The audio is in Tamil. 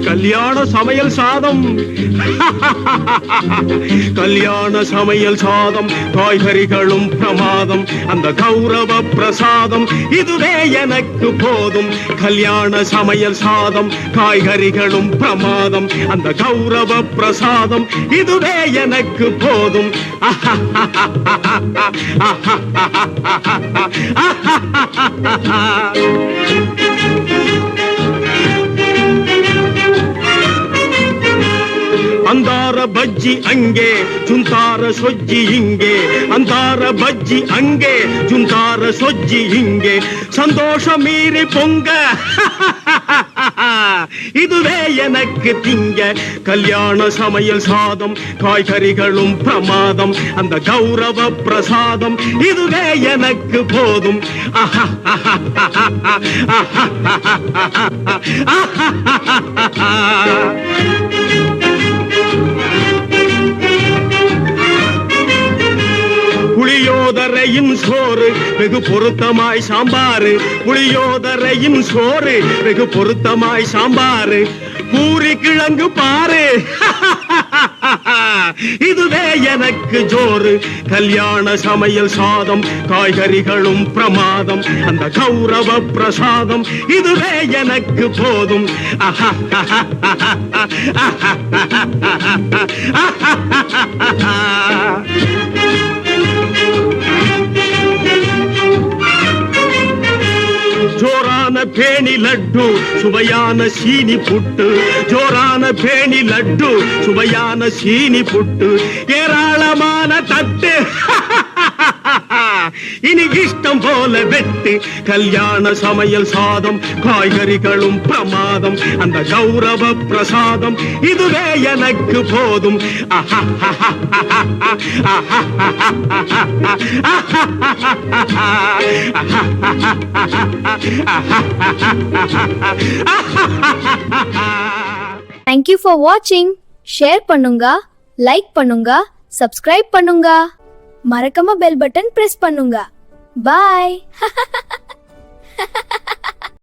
கல்யாண சமையல் சாதம். கல்யாண சமையல் சாதம், காய்கறிகளும் பிரமாதம், அந்த கௌரவ பிரசாதம் இதுவே எனக்கு போதும். கல்யாண சமையல் சாதம், காய்கறிகளும் பிரமாதம், அந்த கௌரவ பிரசாதம் இதுவே எனக்கு போதும். ಅಂದಾರ ಬಜ್ಜಿ ಅಂಗೆ ಚುಂತಾರ ಸೊಜ್ಜಿ ಹಿಂಗೆ, ಅಂದಾರ ಬಜ್ಜಿ ಅಂಗೆ ಚುಂತಾರ ಸೊಜ್ಜಿ ಹಿಂಗೆ, சந்தோஷ மீறி பொங்க இதுவே எனக்கு திங்க. கல்யாண சமையல் சாதம், காய்கறிகளும் பிரமாதம், அந்த கௌரவ பிரசாதம் இதுவே எனக்கு போதும். புளியோதரையின் சோறு வெகு பொருத்தமாய் சாம்பாரு, புளியோதரையின் சோறு வெகு பொருத்தமாய் சாம்பாரு, பூரி கிழங்கு பாரு இதுவே எனக்கு ஜோறு. கல்யாண சமையல் சாதம், காய்கறிகளும் பிரமாதம், அந்த கௌரவ பிரசாதம் இதுவே எனக்கு போதும். ஜோரான பேணி லட்டு, சுவையான சீனி புட்டு, ஜோரான பேணி லட்டு, சுவையான சீனி புட்டு, ஏராளமான தட்டு இனி இஷ்டம் போல வெட்டு. கல்யாண சமையல் சாதம், காய்கறிகளும் பிரமாதம், அந்த கௌரவ பிரசாதம் இதுவே எனக்கு போதும். Thank you for watching. Share பண்ணுங்க, லைக் பண்ணுங்க, சப்ஸ்கிரைப் பண்ணுங்க, மறக்காம பெல் பட்டன் பிரஸ் பண்ணுங்க. பாய்.